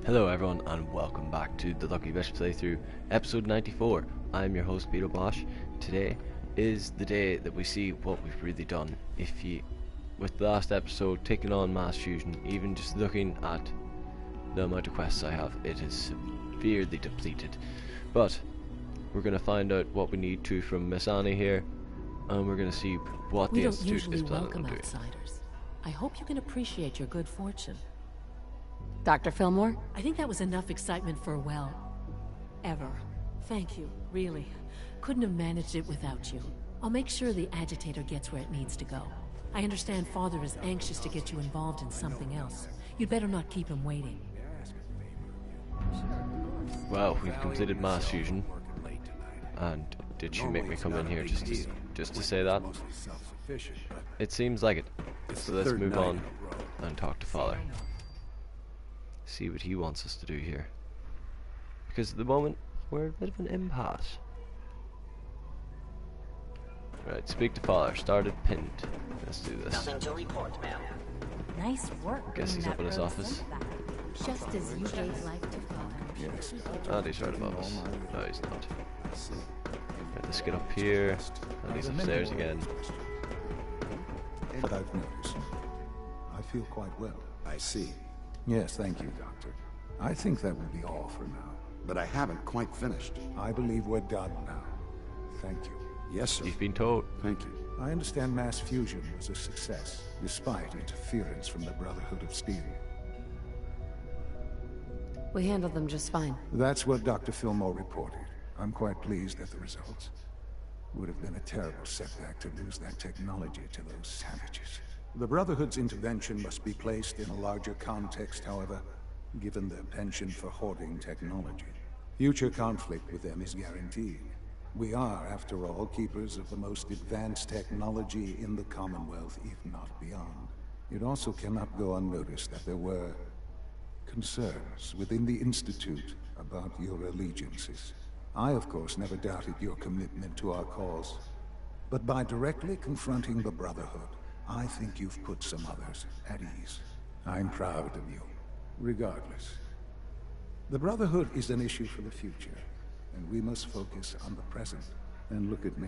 Hello everyone and welcome back to the Lucky Bishop playthrough, episode 94. I'm your host BdoBosch. Today is the day that we see what we've really done. With the last episode taking on mass fusion, even just looking at the amount of quests I have, it is severely depleted. But we're going to find out what we need to from Miss Annie here, and we're going to see what the Institute is planning on doing. Outsiders. I hope you can appreciate your good fortune. Dr. Fillmore? I think that was enough excitement for, well, ever. Thank you, really. Couldn't have managed it without you. I'll make sure the agitator gets where it needs to go. I understand Father is anxious to get you involved in something else. You'd better not keep him waiting. Well, we've completed mass fusion. And did she make me come in here just to say that? It seems like it. So let's move on and talk to Father. See what he wants us to do here. Because at the moment, we're a bit of an impasse. Right, speak to Father. Started pinned. Let's do this. Nothing to report, ma'am. Nice work. Guess he's up in his office. Just as you gave life to Father. Yes. Ah, he's right above us. No, he's not. Right, let's get up here. And he's upstairs again. But I've noticed. I feel quite well. I see. Yes, thank you, Doctor. I think that will be all for now. But I haven't quite finished. I believe we're done now. Thank you. Yes, sir. You've been told. Thank you. I understand mass fusion was a success, despite interference from the Brotherhood of Steel. We handled them just fine. That's what Dr. Fillmore reported. I'm quite pleased at the results. Would have been a terrible setback to lose that technology to those savages. The Brotherhood's intervention must be placed in a larger context, however, given their penchant for hoarding technology. Future conflict with them is guaranteed. We are, after all, keepers of the most advanced technology in the Commonwealth, if not beyond. It also cannot go unnoticed that there were concerns within the Institute about your allegiances. I, of course, never doubted your commitment to our cause. But by directly confronting the Brotherhood, I think you've put some others at ease. I'm proud of you, regardless. The Brotherhood is an issue for the future, and we must focus on the present. And look at me,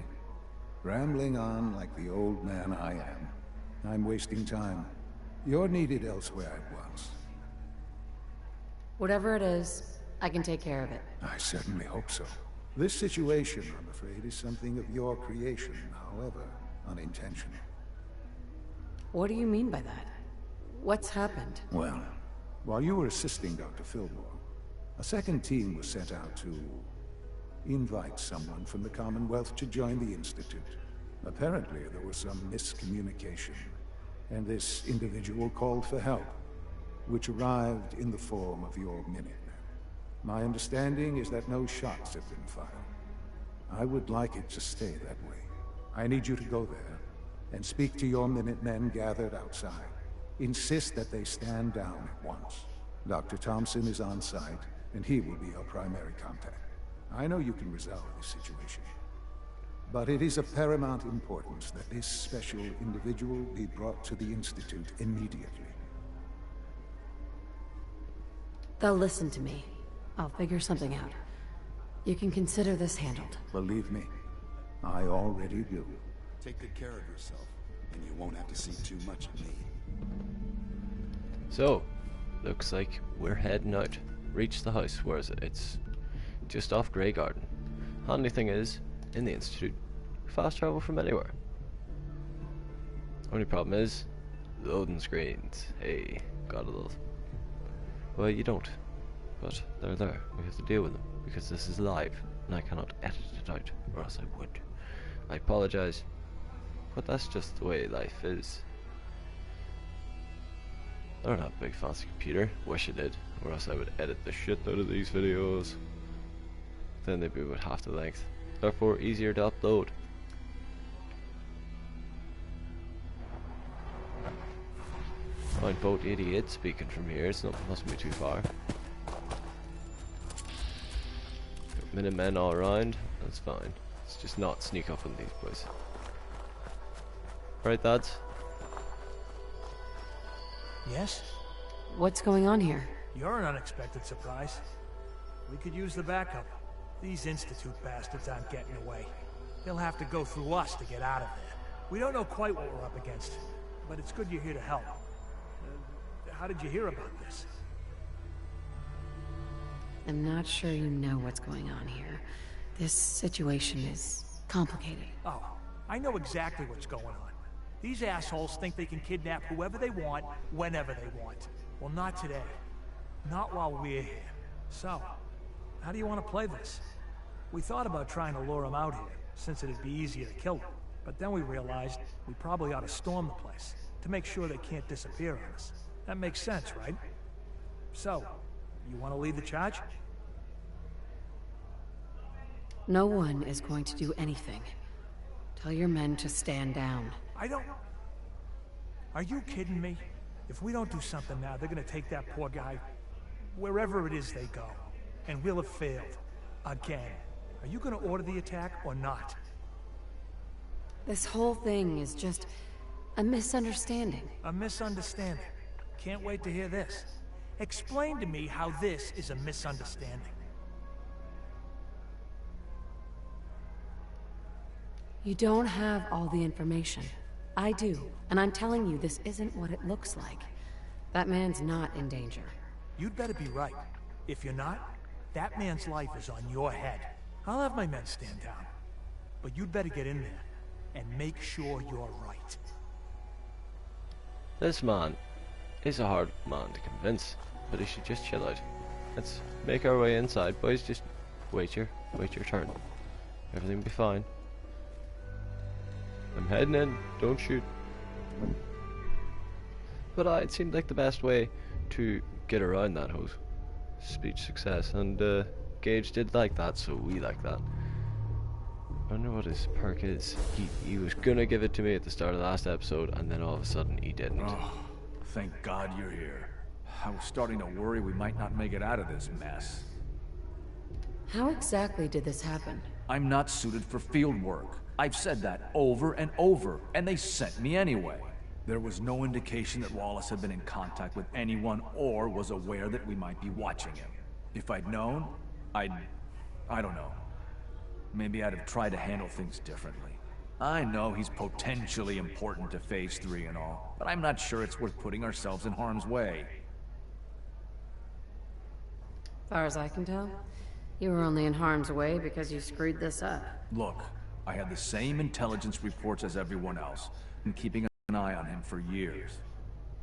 rambling on like the old man I am. I'm wasting time. You're needed elsewhere at once. Whatever it is, I can take care of it. I certainly hope so. This situation, I'm afraid, is something of your creation, however unintentional. What do you mean by that? What's happened? Well, while you were assisting Dr. Fillmore, a second team was sent out to invite someone from the Commonwealth to join the Institute. Apparently, there was some miscommunication, and this individual called for help, which arrived in the form of your Minutemen. My understanding is that no shots have been fired. I would like it to stay that way. I need you to go there and speak to your Minutemen gathered outside. Insist that they stand down at once. Dr. Thompson is on site, and he will be your primary contact. I know you can resolve this situation, but it is of paramount importance that this special individual be brought to the Institute immediately. They'll listen to me. I'll figure something out. You can consider this handled. Believe me, I already do. Take good care of yourself, and you won't have to see too much of me. So, looks like we're heading out. Reach the house. Where is it? It's just off Grey Garden. Handy thing is, in the Institute, fast travel from anywhere. Only problem is, loading screens. Hey, gotta love. Well, you don't. But they're there. We have to deal with them, because this is live, and I cannot edit it out, or else I would. I apologize, but that's just the way life is. I don't have a big fancy computer. Wish I did, or else I would edit the shit out of these videos. Then they'd be about half the length, therefore easier to upload. Find Boat 88 speaking from here. It's not mustn't be too far. Minutemen all around. That's fine. Let's just not sneak up on these boys. Right, lads? Yes? What's going on here? You're an unexpected surprise. We could use the backup. These Institute bastards aren't getting away. They'll have to go through us to get out of there. We don't know quite what we're up against, but it's good you're here to help. How did you hear about this? I'm not sure you know what's going on here. This situation is complicated. Oh, I know exactly what's going on. These assholes think they can kidnap whoever they want, whenever they want. Well, not today. Not while we're here. So, how do you want to play this? We thought about trying to lure them out here, since it'd be easier to kill them. But then we realized we probably ought to storm the place, to make sure they can't disappear on us. That makes sense, right? So, you want to lead the charge? No one is going to do anything. Tell your men to stand down. I don't... Are you kidding me? If we don't do something now, they're gonna take that poor guy wherever it is they go. And we'll have failed. Again. Are you gonna order the attack or not? This whole thing is just a misunderstanding. A misunderstanding. Can't wait to hear this. Explain to me how this is a misunderstanding. You don't have all the information. I do, and I'm telling you this isn't what it looks like. That man's not in danger. You'd better be right. If you're not, that man's life is on your head. I'll have my men stand down. But you'd better get in there and make sure you're right. This man is a hard man to convince, but he should just chill out. Let's make our way inside, boys. Just wait your turn. Everything will be fine. I'm heading in. Don't shoot. But it seemed like the best way to get around that whole speech success, and Gage did like that, so we like that. I wonder what his perk is. He was gonna give it to me at the start of the last episode, and then all of a sudden he didn't. Oh, thank God you're here. I was starting to worry we might not make it out of this mess. How exactly did this happen? I'm not suited for field work. I've said that over and over, and they sent me anyway. There was no indication that Wallace had been in contact with anyone or was aware that we might be watching him. If I'd known, I don't know. Maybe I'd have tried to handle things differently. I know he's potentially important to Phase 3 and all, but I'm not sure it's worth putting ourselves in harm's way. Far as I can tell, you were only in harm's way because you screwed this up. Look, I had the same intelligence reports as everyone else, and keeping an eye on him for years.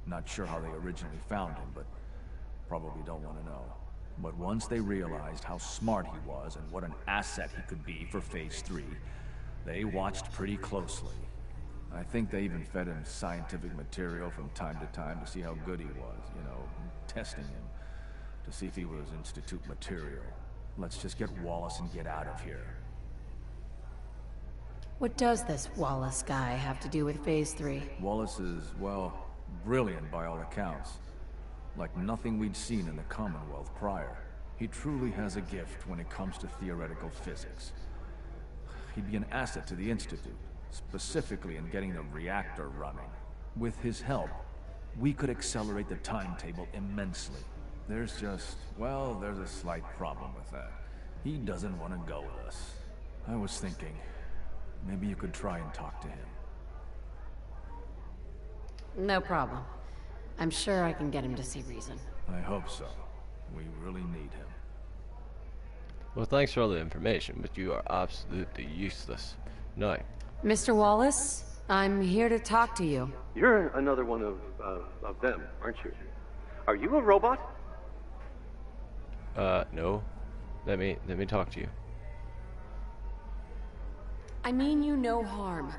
Not sure how they originally found him, but probably don't want to know. But once they realized how smart he was and what an asset he could be for Phase 3, they watched pretty closely. I think they even fed him scientific material from time to time to see how good he was, you know, testing him, to see if he was Institute material. Let's just get Wallace and get out of here. What does this Wallace guy have to do with Phase 3? Wallace is, well, brilliant by all accounts. Like nothing we'd seen in the Commonwealth prior. He truly has a gift when it comes to theoretical physics. He'd be an asset to the Institute, specifically in getting the reactor running. With his help, we could accelerate the timetable immensely. There's just, well, there's a slight problem with that. He doesn't want to go with us. I was thinking, maybe you could try and talk to him. No problem. I'm sure I can get him to see reason. I hope so. We really need him. Well, thanks for all the information, but you are absolutely useless. No. Mr. Wallace, I'm here to talk to you. You're another one of them, aren't you? Are you a robot? No. Let me talk to you. I mean you no harm.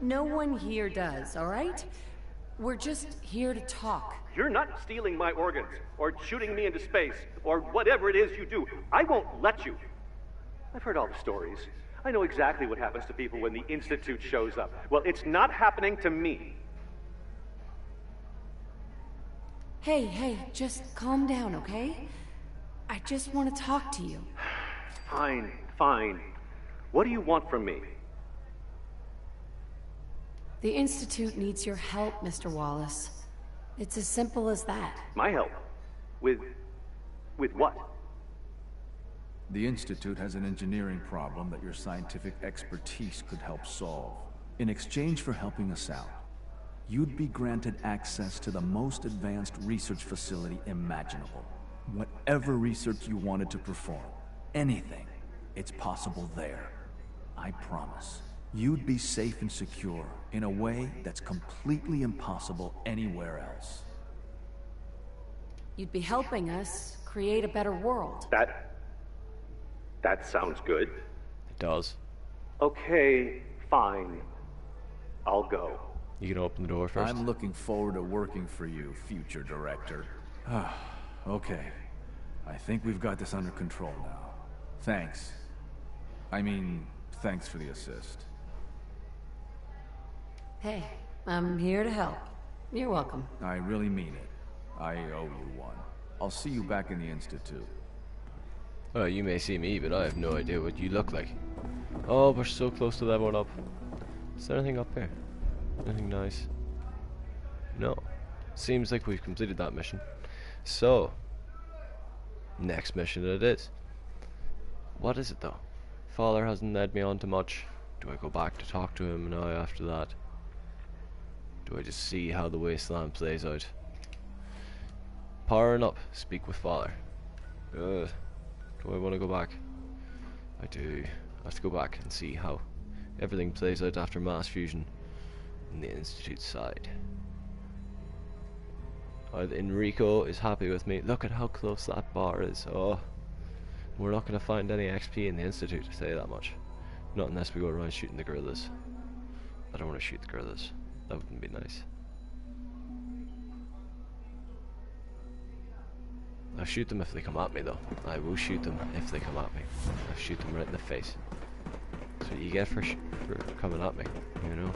No one here does, all right? We're just here to talk. You're not stealing my organs, or shooting me into space, or whatever it is you do. I won't let you. I've heard all the stories. I know exactly what happens to people when the Institute shows up. Well, it's not happening to me. Hey, just calm down, okay? I just want to talk to you. Fine. What do you want from me? The Institute needs your help, Mr. Wallace. It's as simple as that. My help? With With what? The Institute has an engineering problem that your scientific expertise could help solve. In exchange for helping us out, you'd be granted access to the most advanced research facility imaginable. Whatever research you wanted to perform, anything, it's possible there. I promise. You'd be safe and secure in a way that's completely impossible anywhere else. You'd be helping us create a better world. That sounds good. It does. Okay, fine. I'll go. You can open the door first. I'm looking forward to working for you, future director. Okay. I think we've got this under control now. Thanks. I mean, thanks for the assist. Hey, I'm here to help. You're welcome. I really mean it. I owe you one. I'll see you back in the Institute. Oh, you may see me, but I have no idea what you look like. Oh, we're so close to leveling up. Is there anything up here? Anything nice? No. Seems like we've completed that mission. So, next mission it is. What is it though? Father hasn't led me on to much. Do I go back to talk to him now after that? Do I just see how the wasteland plays out? Powering up, speak with Father. Do I want to go back? I do. I have to go back and see how everything plays out after mass fusion in the Institute side. Enrico is happy with me. Look at how close that bar is. Oh, we're not going to find any XP in the Institute, to say that much. Not unless we go around shooting the gorillas. I don't want to shoot the gorillas. That wouldn't be nice. I'll shoot them if they come at me though. I will shoot them if they come at me. I'll shoot them right in the face. That's what you get for coming at me, you know?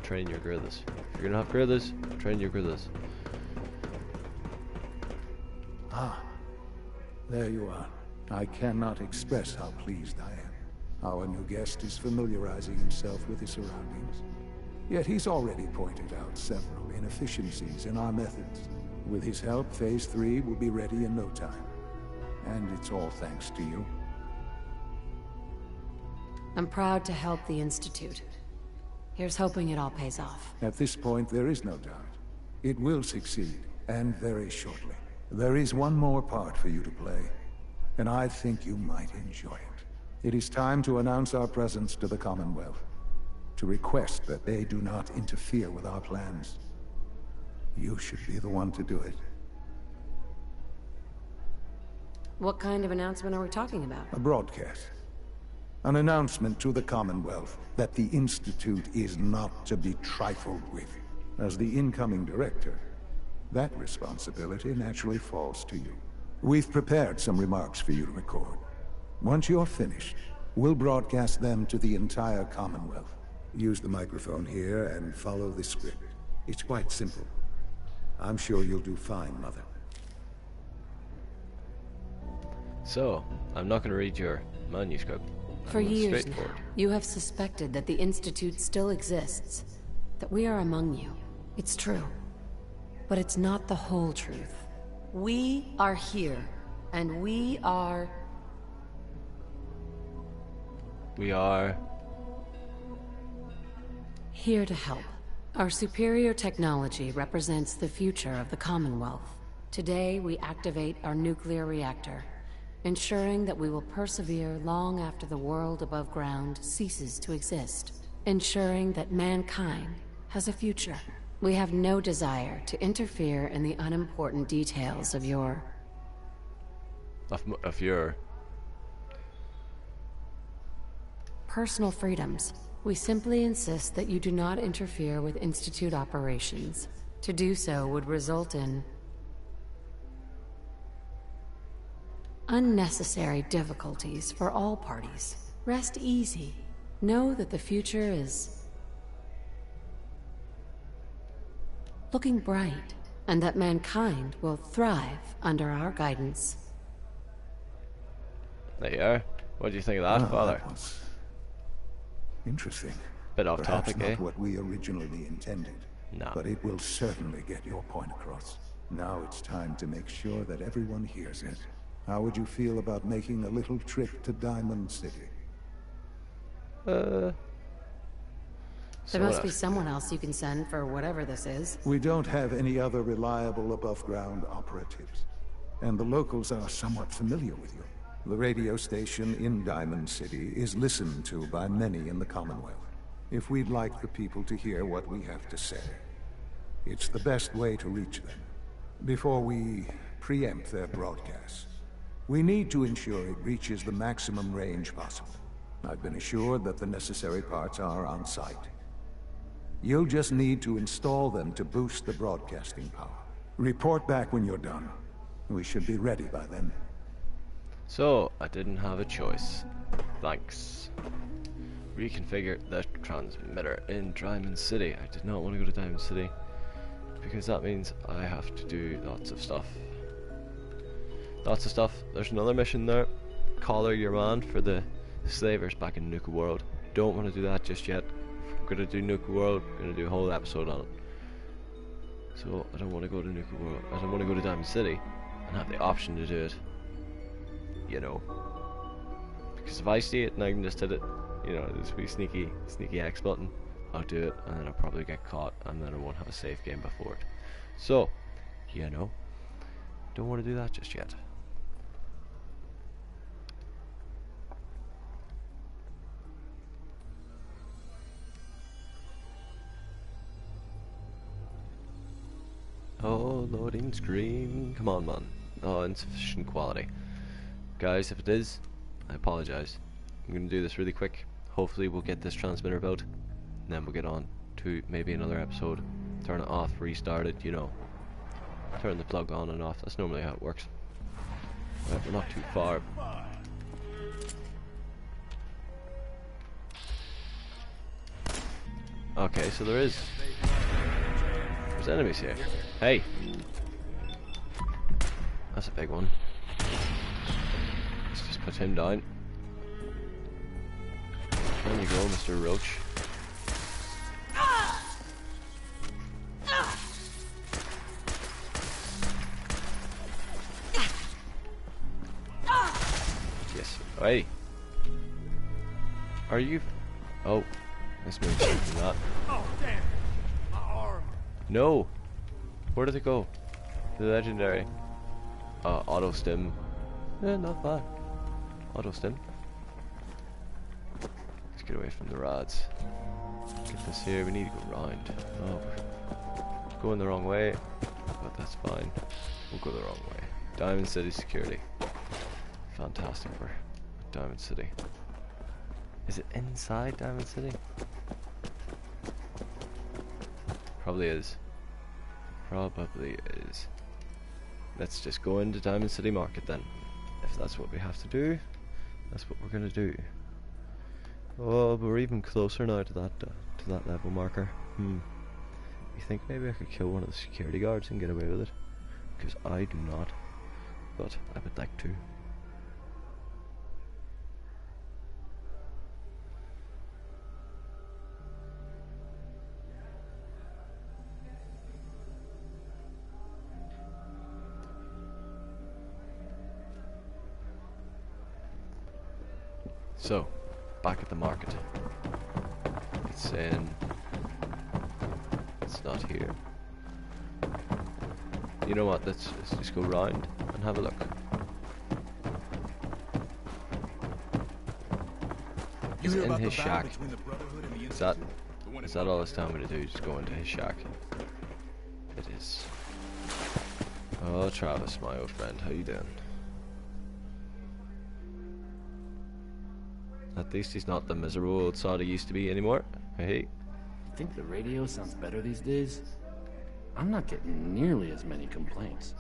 Train your gorillas. If you're gonna have gorillas, train your gorillas. Ah, there you are. I cannot express how pleased I am. Our new guest is familiarizing himself with his surroundings. Yet he's already pointed out several inefficiencies in our methods. With his help, Phase 3 will be ready in no time. And it's all thanks to you. I'm proud to help the Institute. Here's hoping it all pays off. At this point, there is no doubt. It will succeed, and very shortly. There is one more part for you to play, and I think you might enjoy it. It is time to announce our presence to the Commonwealth, to request that they do not interfere with our plans. You should be the one to do it. What kind of announcement are we talking about? A broadcast. An announcement to the Commonwealth that the Institute is not to be trifled with. As the incoming director, that responsibility naturally falls to you. We've prepared some remarks for you to record. Once you're finished, we'll broadcast them to the entire Commonwealth. Use the microphone here and follow the script. It's quite simple. I'm sure you'll do fine, Mother. So, I'm not going to read your manuscript. For years now, you have suspected that the Institute still exists, that we are among you. It's true, but it's not the whole truth. We are here, and we are... here to help. Our superior technology represents the future of the Commonwealth. Today, we activate our nuclear reactor, ensuring that we will persevere long after the world above ground ceases to exist, ensuring that mankind has a future. We have no desire to interfere in the unimportant details of your... of your... personal freedoms. We simply insist that you do not interfere with Institute operations. To do so would result in... unnecessary difficulties for all parties. Rest easy. Know that the future is... looking bright, and that mankind will thrive under our guidance. There you are. What do you think of that, Father? That was interesting. Bit off Perhaps topic, not eh? what we originally intended. No. But it will certainly get your point across. Now it's time to make sure that everyone hears it. How would you feel about making a little trip to Diamond City? There must be someone else you can send for whatever this is. We don't have any other reliable above-ground operatives. And the locals are somewhat familiar with you. The radio station in Diamond City is listened to by many in the Commonwealth. If we'd like the people to hear what we have to say, it's the best way to reach them. Before we preempt their broadcasts, we need to ensure it reaches the maximum range possible. I've been assured that the necessary parts are on site. You'll just need to install them to boost the broadcasting power. Report back when you're done. We should be ready by then. So, I didn't have a choice. Thanks. Reconfigure the transmitter in Diamond City. I did not want to go to Diamond City, because that means I have to do lots of stuff. Lots of stuff. There's another mission there. Collar your man for the slavers back in Nuka World. Don't want to do that just yet. If we're going to do Nuka World, we're going to do a whole episode on it. So, I don't want to go to Nuka World. I don't want to go to Diamond City and have the option to do it. You know. Because if I see it and I can just hit it, you know, this wee sneaky X button, I'll do it, and then I'll probably get caught, and then I won't have a save game before it. So, you know, don't want to do that just yet. Oh, loading screen. Come on, man. Oh, insufficient quality. Guys, if it is, I apologize. I'm going to do this really quick. Hopefully we'll get this transmitter built, and then we'll get on to maybe another episode. Turn it off, restart it, you know. Turn the plug on and off. That's normally how it works. Right, we're not too far. Okay, so there's enemies here. Hey! That's a big one. Let's just put him down. There you go, Mr. Roach. Yes. Hey! Are you... Oh. This means something that. Oh, damn! My arm! No! Where did it go? The legendary. Auto stim. Yeah, not bad. Auto stim. Let's get away from the rods. Get this here. We need to go round. Oh, we're going the wrong way. But that's fine. We'll go the wrong way. Diamond City security. Fantastic for Diamond City. Is it inside Diamond City? Probably is. Probably is. Let's just go into Diamond City Market then. If that's what we have to do, that's what we're gonna do. Oh, but we're even closer now to that level marker. You think maybe I could kill one of the security guards and get away with it? Because I do not. But I would like to. So, back at the market. It's in... It's not here. You know what, let's just go round and have a look. He's in his shack. Is that all it's telling me to do? Just go into his shack? It is. Oh, Travis, my old friend, how you doing? At least he's not the miserable old sod he used to be anymore. Hey. You think the radio sounds better these days? I'm not getting nearly as many complaints.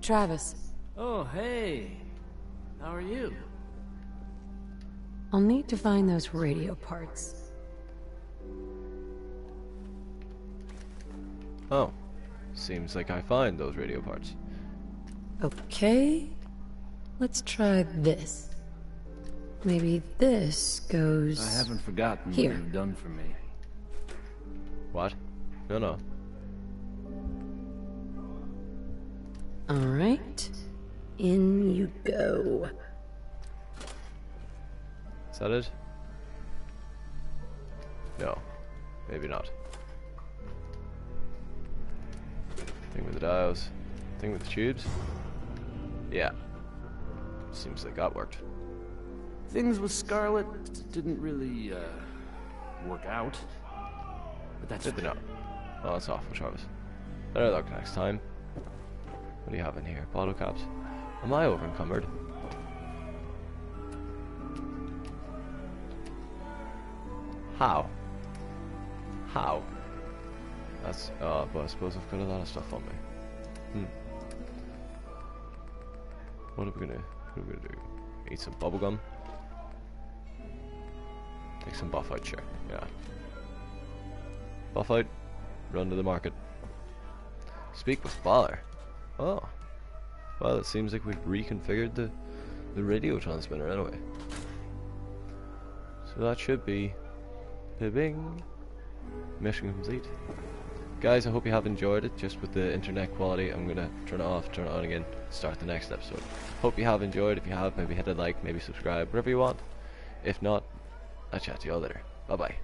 Travis, Oh, hey. How are you? I'll need to find those radio parts. Oh. Seems like I find those radio parts. Okay. Let's try this. Maybe this goes... I haven't forgotten here. what you've done for me. What? No. Alright. In you go. Is that it? No. Maybe not. Thing with the dials. Thing with the tubes. Yeah. Seems like that worked. Things with Scarlet didn't really, work out. But that's Good to know. Oh, that's awful, Travis. Better luck next time. What do you have in here? Bottle caps. Am I over encumbered? How? How? That's, but I suppose I've got a lot of stuff on me. What are we gonna do? Eat some bubblegum? Take some buff out, sure. Yeah. Buff out. Run to the market. Speak with father. Oh. Well, it seems like we've reconfigured the radio transmitter anyway. So that should be bing. Mission complete. Guys, I hope you have enjoyed it. Just with the internet quality, I'm gonna turn it off, turn it on again, start the next episode. Hope you have enjoyed. If you have, maybe hit a like, maybe subscribe, whatever you want. If not, I'll chat to you all later. Bye bye.